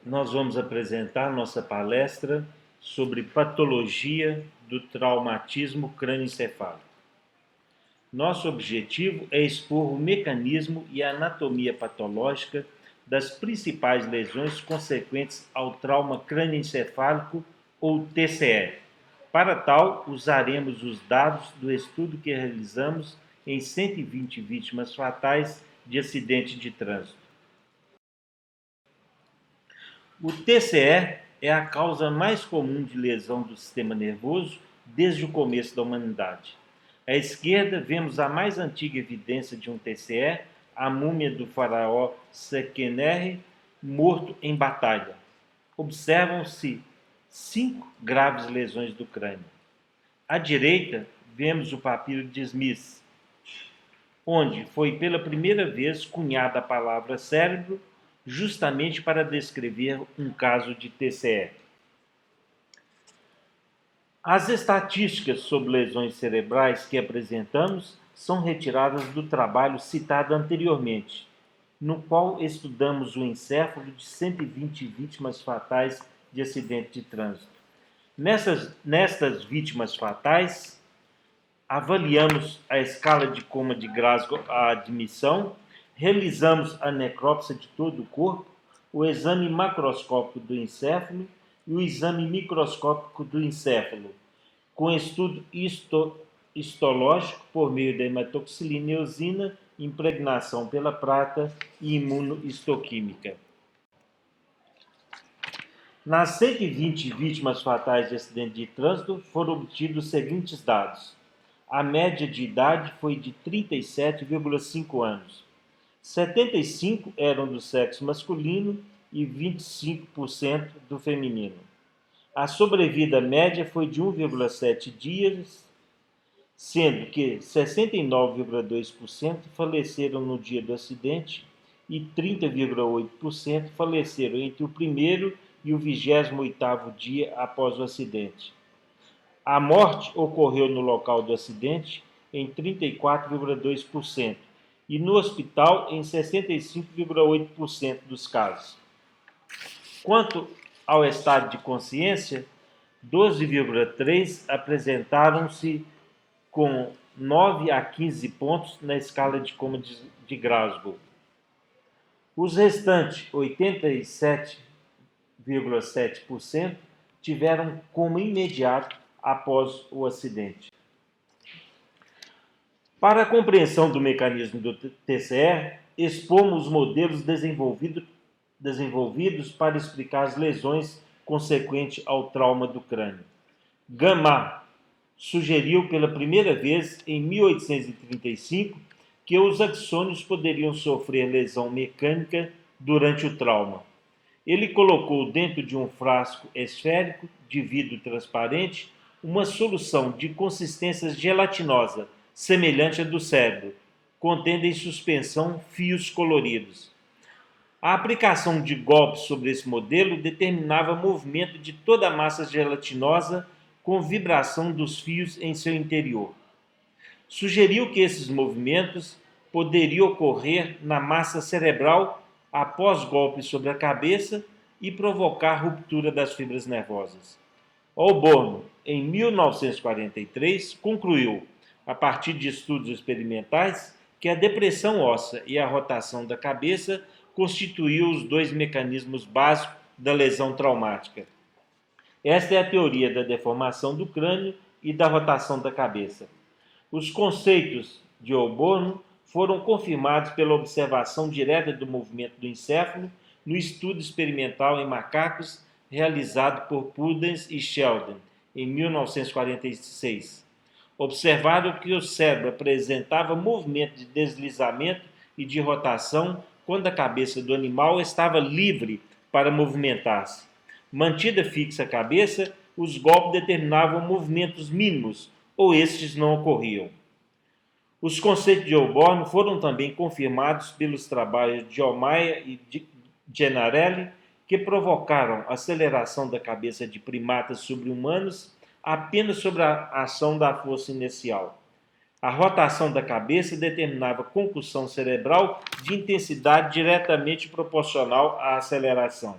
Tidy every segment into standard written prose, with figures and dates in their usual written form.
nós vamos apresentar nossa palestra sobre patologia do traumatismo crânioencefálico. Nosso objetivo é expor o mecanismo e a anatomia patológica das principais lesões consequentes ao trauma crânioencefálico ou TCE. Para tal, usaremos os dados do estudo que realizamos em 120 vítimas fatais de acidente de trânsito. O TCE é a causa mais comum de lesão do sistema nervoso desde o começo da humanidade. À esquerda, vemos a mais antiga evidência de um TCE, a múmia do faraó Seqenenre, morto em batalha. Observam-se 5 graves lesões do crânio. À direita, vemos o papiro de Smith, onde foi pela primeira vez cunhada a palavra cérebro, justamente para descrever um caso de TCE. As estatísticas sobre lesões cerebrais que apresentamos são retiradas do trabalho citado anteriormente, no qual estudamos o encéfalo de 120 vítimas fatais de acidente de trânsito. Nestas vítimas fatais, avaliamos a escala de coma de Glasgow à admissão, realizamos a necrópsia de todo o corpo, o exame macroscópico do encéfalo e o exame microscópico do encéfalo, com estudo histológico por meio da hematoxilina e eosina, impregnação pela prata e imunohistoquímica. Nas 120 vítimas fatais de acidente de trânsito foram obtidos os seguintes dados. A média de idade foi de 37,5 anos. 75 eram do sexo masculino e 25% do feminino. A sobrevida média foi de 1,7 dias, sendo que 69,2% faleceram no dia do acidente e 30,8% faleceram entre o primeiro e o 28º dia após o acidente. A morte ocorreu no local do acidente em 34,2% e no hospital em 65,8% dos casos. Quanto ao estado de consciência, 12,3% apresentaram-se com 9 a 15 pontos na escala de coma de Glasgow. Os restantes, 87,7%, tiveram coma imediato após o acidente. Para a compreensão do mecanismo do TCE, expomos os modelos desenvolvidos para explicar as lesões consequentes ao trauma do crânio. Gamow sugeriu pela primeira vez em 1835 que os axônios poderiam sofrer lesão mecânica durante o trauma. Ele colocou dentro de um frasco esférico de vidro transparente uma solução de consistência gelatinosa, semelhante à do cérebro, contendo em suspensão fios coloridos. A aplicação de golpes sobre esse modelo determinava o movimento de toda a massa gelatinosa com vibração dos fios em seu interior. Sugeriu que esses movimentos poderiam ocorrer na massa cerebral após golpes sobre a cabeça e provocar ruptura das fibras nervosas. Oborno, em 1943, concluiu, a partir de estudos experimentais, que a depressão óssea e a rotação da cabeça constituíam os dois mecanismos básicos da lesão traumática. Esta é a teoria da deformação do crânio e da rotação da cabeça. Os conceitos de Oborno foram confirmados pela observação direta do movimento do encéfalo no estudo experimental em macacos realizado por Pudens e Sheldon, em 1946. Observaram que o cérebro apresentava movimento de deslizamento e de rotação quando a cabeça do animal estava livre para movimentar-se. Mantida fixa a cabeça, os golpes determinavam movimentos mínimos, ou estes não ocorriam. Os conceitos de Oborno foram também confirmados pelos trabalhos de Omaia e de Gennarelli, que provocaram aceleração da cabeça de primatas sobre-humanos apenas sobre a ação da força inercial. A rotação da cabeça determinava concussão cerebral de intensidade diretamente proporcional à aceleração.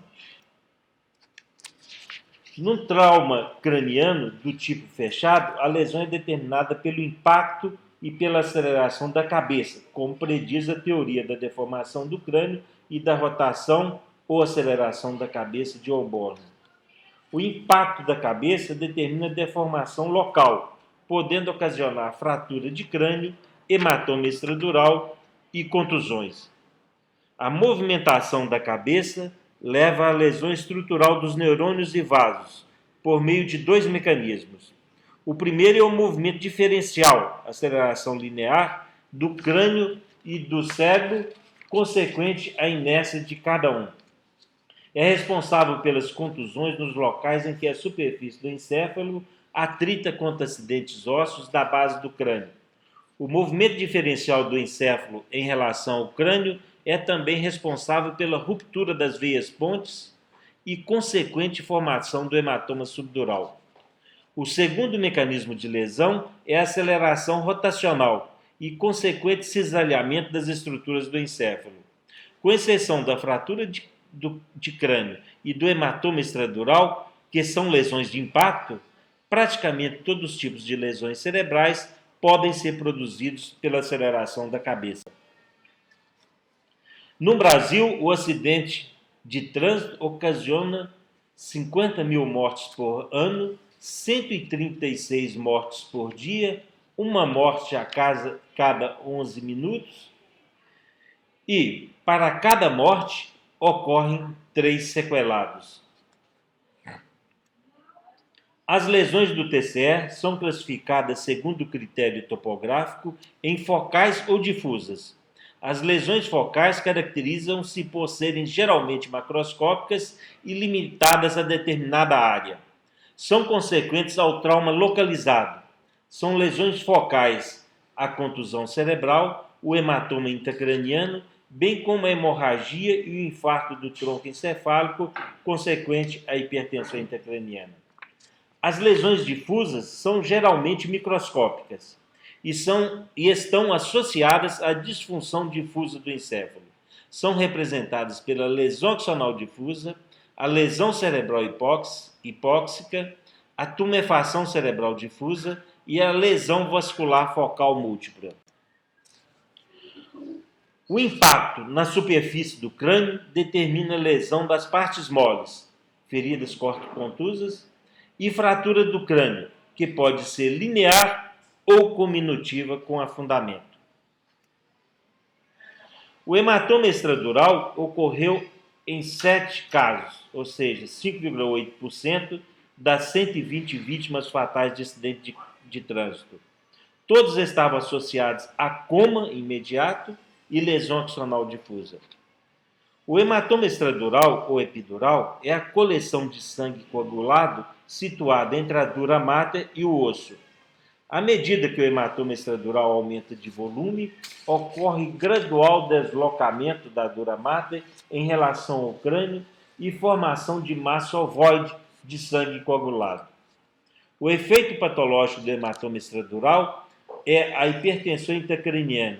Num trauma craniano do tipo fechado, a lesão é determinada pelo impacto e pela aceleração da cabeça, como prediz a teoria da deformação do crânio e da rotação ou aceleração da cabeça de Osborne. O impacto da cabeça determina a deformação local, podendo ocasionar fratura de crânio, hematoma extradural e contusões. A movimentação da cabeça leva à lesão estrutural dos neurônios e vasos, por meio de dois mecanismos. O primeiro é o movimento diferencial, aceleração linear, do crânio e do cérebro, consequente à inércia de cada um. É responsável pelas contusões nos locais em que a superfície do encéfalo atrita contra acidentes ósseos da base do crânio. O movimento diferencial do encéfalo em relação ao crânio é também responsável pela ruptura das veias pontes e consequente formação do hematoma subdural. O segundo mecanismo de lesão é a aceleração rotacional e consequente cisalhamento das estruturas do encéfalo. Com exceção da fratura de crânio e do hematoma extradural, que são lesões de impacto, praticamente todos os tipos de lesões cerebrais podem ser produzidos pela aceleração da cabeça. No Brasil, o acidente de trânsito ocasiona 50 mil mortes por ano, 136 mortes por dia, uma morte a cada 11 minutos, e para cada morte ocorrem 3 sequelados. As lesões do TCE são classificadas segundo o critério topográfico em focais ou difusas. As lesões focais caracterizam-se por serem geralmente macroscópicas e limitadas a determinada área. São consequentes ao trauma localizado. São lesões focais a contusão cerebral, o hematoma intracraniano, bem como a hemorragia e o infarto do tronco encefálico consequente à hipertensão intracraniana. As lesões difusas são geralmente microscópicas e estão associadas à disfunção difusa do encéfalo. São representadas pela lesão axonal difusa, a lesão cerebral hipóxica, a tumefação cerebral difusa e a lesão vascular focal múltipla. O impacto na superfície do crânio determina a lesão das partes moles, feridas cortocontusas, e fratura do crânio, que pode ser linear ou cominutiva com afundamento. O hematoma extradural ocorreu em 7 casos, ou seja, 5,8% das 120 vítimas fatais de acidente de trânsito. Todos estavam associados a coma imediato e lesão axonal difusa. O hematoma extradural ou epidural é a coleção de sangue coagulado situada entre a dura mater e o osso. À medida que o hematoma extradural aumenta de volume, ocorre gradual deslocamento da dura mater em relação ao crânio e formação de massa ovoide de sangue coagulado. O efeito patológico do hematoma extradural é a hipertensão intracraniana,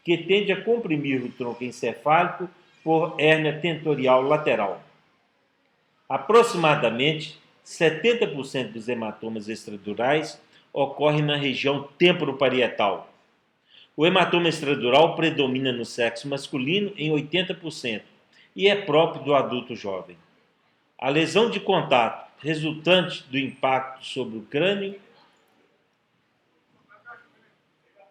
que tende a comprimir o tronco encefálico por hérnia tentorial lateral. Aproximadamente 70% dos hematomas extradurais ocorrem na região temporoparietal. O hematoma extradural predomina no sexo masculino em 80% e é próprio do adulto jovem. A lesão de contato resultante do impacto sobre o crânio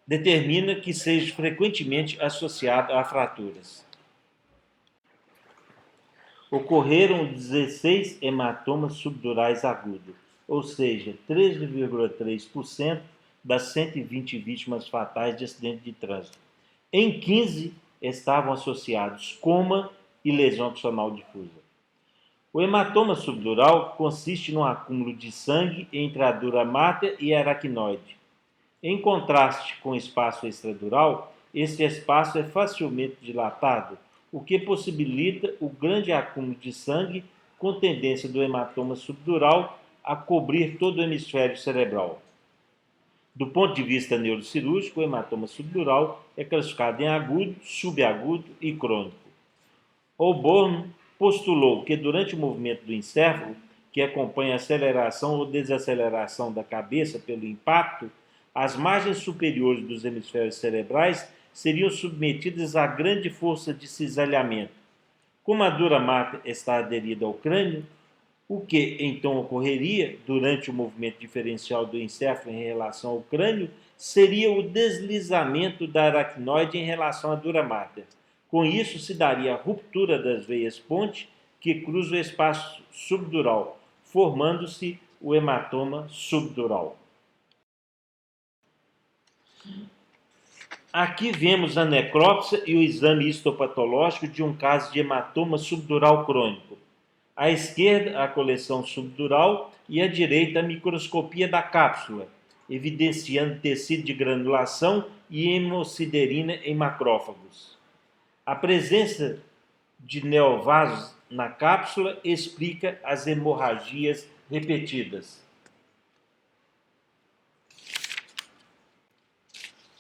determina que seja frequentemente associado a fraturas. Ocorreram 16 hematomas subdurais agudos, ou seja, 13,3% das 120 vítimas fatais de acidente de trânsito. Em 15 estavam associados coma e lesão axonal difusa. O hematoma subdural consiste num acúmulo de sangue entre a dura mater e a aracnoide. Em contraste com o espaço extradural, este espaço é facilmente dilatado, o que possibilita o grande acúmulo de sangue com tendência do hematoma subdural a cobrir todo o hemisfério cerebral. Do ponto de vista neurocirúrgico, o hematoma subdural é classificado em agudo, subagudo e crônico. Osborne postulou que durante o movimento do encéfalo, que acompanha a aceleração ou desaceleração da cabeça pelo impacto, as margens superiores dos hemisférios cerebrais seriam submetidas à grande força de cisalhamento. Como a dura mater está aderida ao crânio, o que então ocorreria durante o movimento diferencial do encéfalo em relação ao crânio seria o deslizamento da aracnoide em relação à dura mater. Com isso, se daria a ruptura das veias ponte que cruzam o espaço subdural, formando-se o hematoma subdural. Aqui vemos a necrópsia e o exame histopatológico de um caso de hematoma subdural crônico. À esquerda, a coleção subdural e à direita, a microscopia da cápsula, evidenciando tecido de granulação e hemosiderina em macrófagos. A presença de neovasos na cápsula explica as hemorragias repetidas.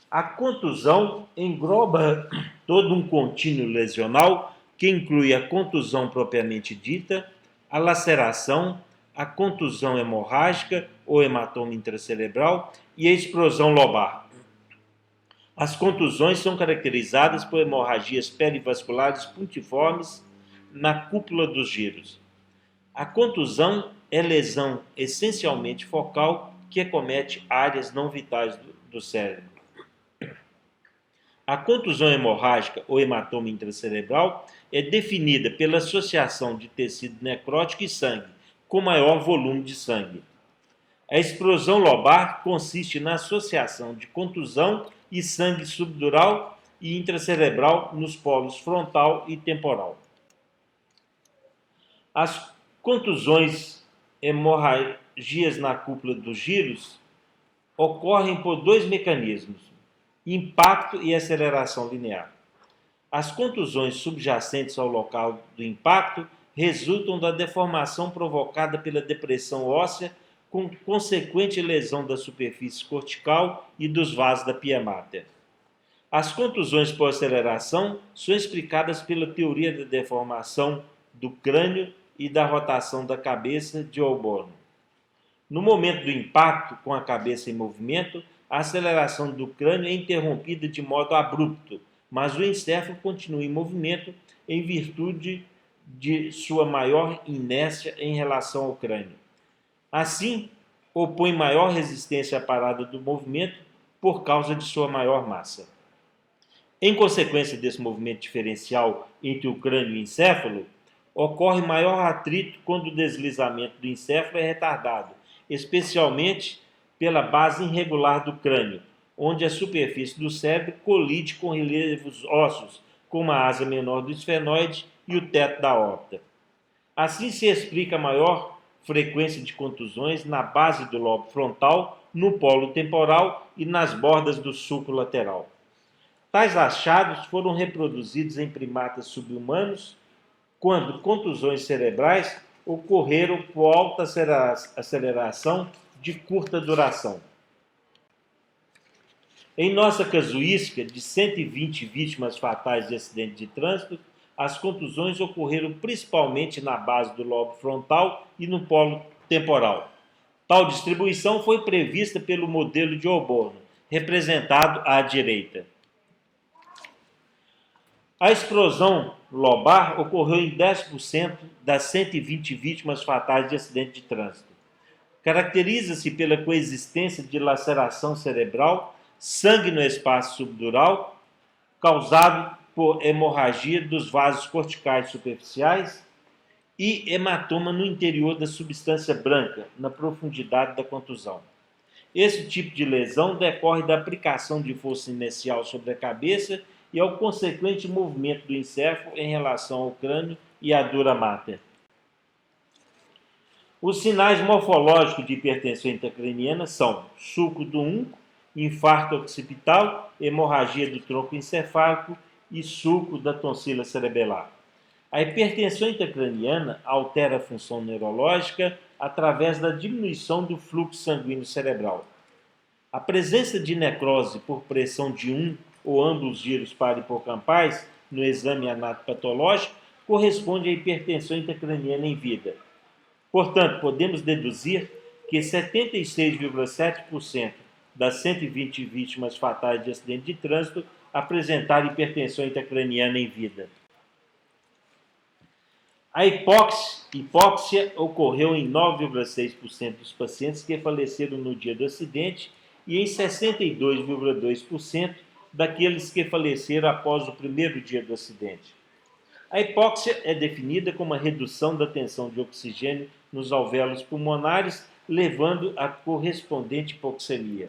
A contusão engloba todo um contínuo lesional que inclui a contusão propriamente dita, a laceração, a contusão hemorrágica ou hematoma intracerebral e a explosão lobar. As contusões são caracterizadas por hemorragias perivasculares puntiformes na cúpula dos giros. A contusão é lesão essencialmente focal que acomete áreas não vitais do cérebro. A contusão hemorrágica ou hematoma intracerebral é definida pela associação de tecido necrótico e sangue, com maior volume de sangue. A explosão lobar consiste na associação de contusão e sangue subdural e intracerebral nos polos frontal e temporal. As contusões hemorragias na cúpula dos giros ocorrem por dois mecanismos: impacto e aceleração linear. As contusões subjacentes ao local do impacto resultam da deformação provocada pela depressão óssea com consequente lesão da superfície cortical e dos vasos da pia mater. As contusões por aceleração são explicadas pela teoria da deformação do crânio e da rotação da cabeça de Holborn. No momento do impacto, com a cabeça em movimento, a aceleração do crânio é interrompida de modo abrupto, mas o encéfalo continua em movimento em virtude de sua maior inércia em relação ao crânio. Assim, opõe maior resistência à parada do movimento por causa de sua maior massa. Em consequência desse movimento diferencial entre o crânio e o encéfalo, ocorre maior atrito quando o deslizamento do encéfalo é retardado, especialmente pela base irregular do crânio, onde a superfície do cérebro colide com relevos ósseos, como a asa menor do esfenoide e o teto da órbita. Assim se explica a maior frequência de contusões na base do lobo frontal, no polo temporal e nas bordas do sulco lateral. Tais achados foram reproduzidos em primatas subhumanos, quando contusões cerebrais ocorreram por alta aceleração de curta duração. Em nossa casuística de 120 vítimas fatais de acidente de trânsito, as contusões ocorreram principalmente na base do lobo frontal e no polo temporal. Tal distribuição foi prevista pelo modelo de Holborn, representado à direita. A explosão lobar ocorreu em 10% das 120 vítimas fatais de acidente de trânsito. Caracteriza-se pela coexistência de laceração cerebral, sangue no espaço subdural, causado por hemorragia dos vasos corticais superficiais e hematoma no interior da substância branca, na profundidade da contusão. Esse tipo de lesão decorre da aplicação de força inercial sobre a cabeça e ao consequente movimento do encéfalo em relação ao crânio e à dura mater. Os sinais morfológicos de hipertensão intracraniana são sulco do únculo, infarto occipital, hemorragia do tronco encefálico e sulco da tonsila cerebelar. A hipertensão intracraniana altera a função neurológica através da diminuição do fluxo sanguíneo cerebral. A presença de necrose por pressão de um ou ambos os giros parahipocampais no exame anatopatológico corresponde à hipertensão intracraniana em vida. Portanto, podemos deduzir que 76,7% das 120 vítimas fatais de acidente de trânsito apresentaram hipertensão intracraniana em vida. A hipóxia ocorreu em 9,6% dos pacientes que faleceram no dia do acidente e em 62,2% daqueles que faleceram após o primeiro dia do acidente. A hipóxia é definida como a redução da tensão de oxigênio nos alvéolos pulmonares, levando à correspondente hipoxemia.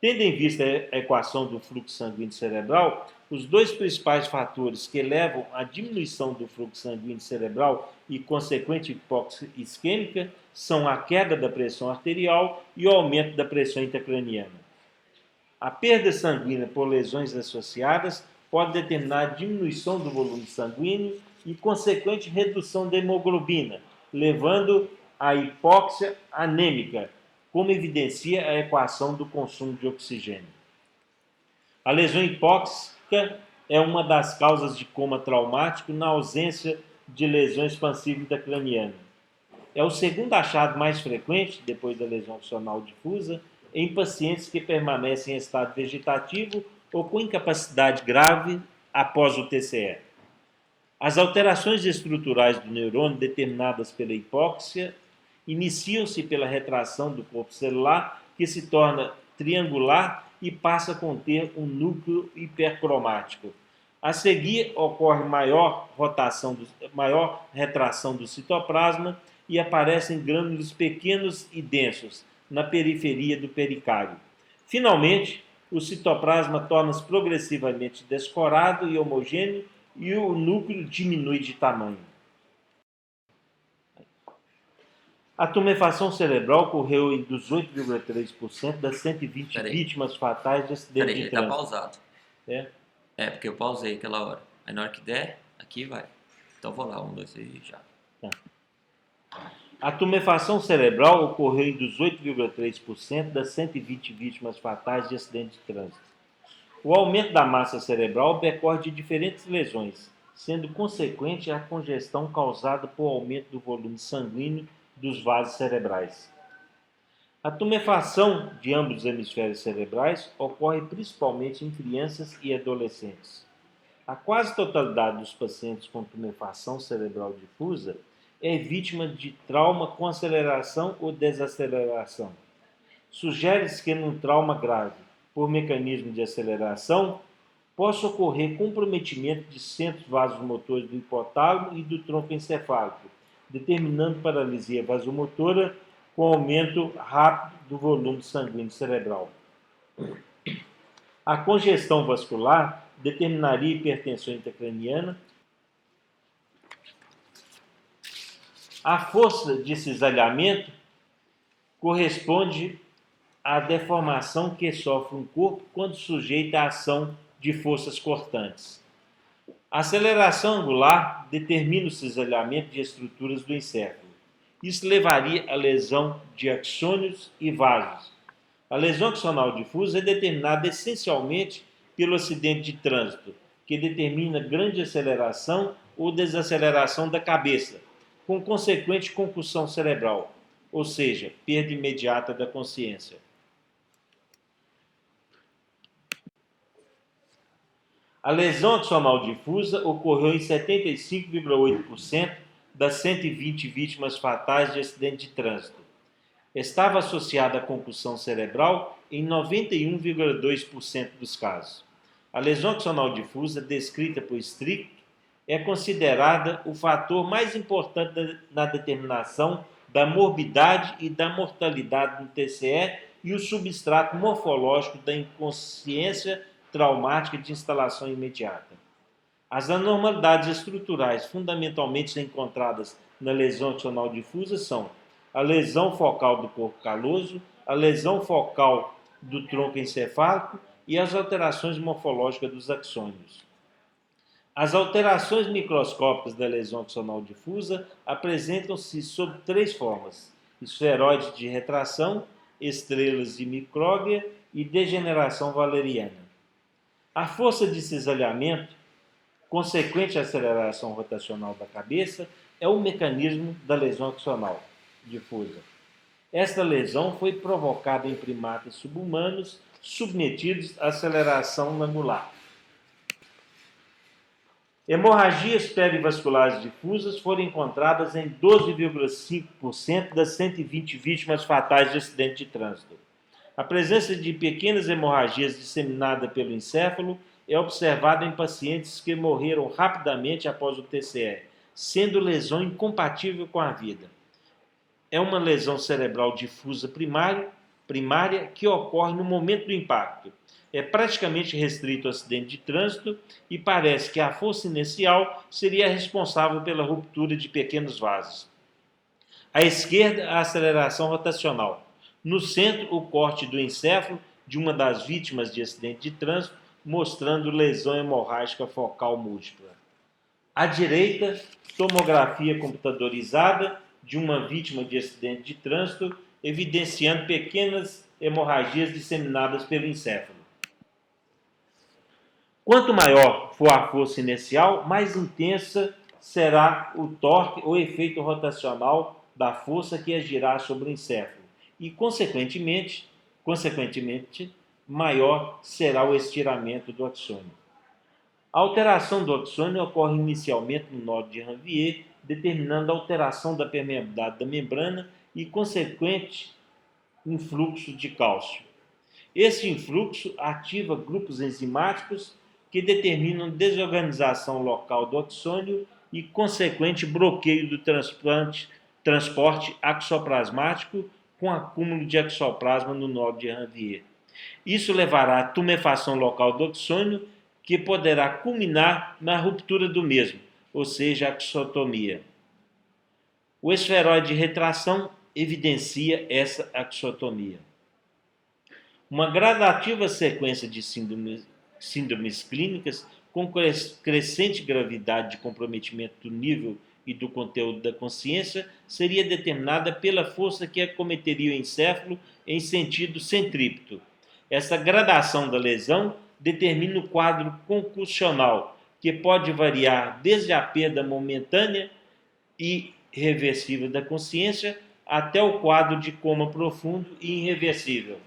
Tendo em vista a equação do fluxo sanguíneo cerebral, os dois principais fatores que levam à diminuição do fluxo sanguíneo cerebral e consequente hipóxia isquêmica são a queda da pressão arterial e o aumento da pressão intracraniana. A perda sanguínea por lesões associadas pode determinar a diminuição do volume sanguíneo e consequente redução da hemoglobina, levando à hipóxia anêmica, como evidencia a equação do consumo de oxigênio. A lesão hipóxica é uma das causas de coma traumático na ausência de lesão expansiva intracraniana. É o segundo achado mais frequente, depois da lesão axonal difusa, em pacientes que permanecem em estado vegetativo ou com incapacidade grave após o TCE. As alterações estruturais do neurônio determinadas pela hipóxia iniciam-se pela retração do corpo celular, que se torna triangular e passa a conter um núcleo hipercromático. A seguir, ocorre maior retração do citoplasma e aparecem grânulos pequenos e densos na periferia do pericárdio. Finalmente, o citoplasma torna-se progressivamente descorado e homogêneo e o núcleo diminui de tamanho. A tumefação cerebral ocorreu em 18,3% das 120 vítimas fatais de acidente de trânsito. Tá pausado. Porque eu pausei aquela hora. Aí na hora que der, aqui vai. Então vou lá, 1, 2, 3 e já. A tumefação cerebral ocorreu em 18,3% das 120 vítimas fatais de acidente de trânsito. O aumento da massa cerebral decorre de diferentes lesões, sendo consequente a congestão causada por aumento do volume sanguíneo dos vasos cerebrais. A tumefação de ambos os hemisférios cerebrais ocorre principalmente em crianças e adolescentes. A quase totalidade dos pacientes com tumefação cerebral difusa é vítima de trauma com aceleração ou desaceleração. Sugere-se que num trauma grave, por mecanismo de aceleração, possa ocorrer comprometimento de centros vasomotores do hipotálamo e do tronco encefálico, determinando paralisia vasomotora com aumento rápido do volume sanguíneo cerebral. A congestão vascular determinaria hipertensão intracraniana. A força de cisalhamento corresponde à deformação que sofre um corpo quando sujeito à ação de forças cortantes. A aceleração angular determina o cisalhamento de estruturas do encéfalo. Isso levaria à lesão de axônios e vasos. A lesão axonal difusa é determinada essencialmente pelo acidente de trânsito, que determina grande aceleração ou desaceleração da cabeça, com consequente concussão cerebral, ou seja, perda imediata da consciência. A lesão axonal difusa ocorreu em 75,8% das 120 vítimas fatais de acidente de trânsito. Estava associada à concussão cerebral em 91,2% dos casos. A lesão axonal difusa, descrita por Strick, é considerada o fator mais importante na determinação da morbidade e da mortalidade no TCE e o substrato morfológico da inconsciência traumática de instalação imediata. As anormalidades estruturais fundamentalmente encontradas na lesão axonal difusa são a lesão focal do corpo caloso, a lesão focal do tronco encefálico e as alterações morfológicas dos axônios. As alterações microscópicas da lesão axonal difusa apresentam-se sob 3 formas: esferoide de retração, estrelas de micróglia e degeneração valeriana. A força de cisalhamento, consequente à aceleração rotacional da cabeça, é o mecanismo da lesão axonal. difusa. Esta lesão foi provocada em primatas subhumanos submetidos à aceleração angular. Hemorragias perivasculares difusas foram encontradas em 12,5% das 120 vítimas fatais de acidente de trânsito. A presença de pequenas hemorragias disseminadas pelo encéfalo é observada em pacientes que morreram rapidamente após o TCE, sendo lesão incompatível com a vida. É uma lesão cerebral difusa primária que ocorre no momento do impacto. É praticamente restrito ao acidente de trânsito e parece que a força inercial seria responsável pela ruptura de pequenos vasos. À esquerda, a aceleração rotacional. No centro, o corte do encéfalo de uma das vítimas de acidente de trânsito, mostrando lesão hemorrágica focal múltipla. À direita, tomografia computadorizada de uma vítima de acidente de trânsito, evidenciando pequenas hemorragias disseminadas pelo encéfalo. Quanto maior for a força inercial, mais intensa será o torque ou efeito rotacional da força que agirá sobre o encéfalo e, consequentemente, maior será o estiramento do axônio. A alteração do axônio ocorre inicialmente no nó de Ranvier, determinando a alteração da permeabilidade da membrana e consequente influxo de cálcio. Esse influxo ativa grupos enzimáticos que determinam desorganização local do axônio e consequente bloqueio do transporte axoplasmático com acúmulo de axoplasma no nó de Ranvier. Isso levará à tumefação local do axônio, que poderá culminar na ruptura do mesmo, ou seja, a axotomia. O esferoide de retração evidencia essa axotomia. Uma gradativa sequência de síndromes clínicas com crescente gravidade de comprometimento do nível e do conteúdo da consciência seria determinada pela força que acometeria o encéfalo em sentido centrípeto. Essa gradação da lesão determina o quadro concussional, que pode variar desde a perda momentânea e irreversível da consciência até o quadro de coma profundo e irreversível.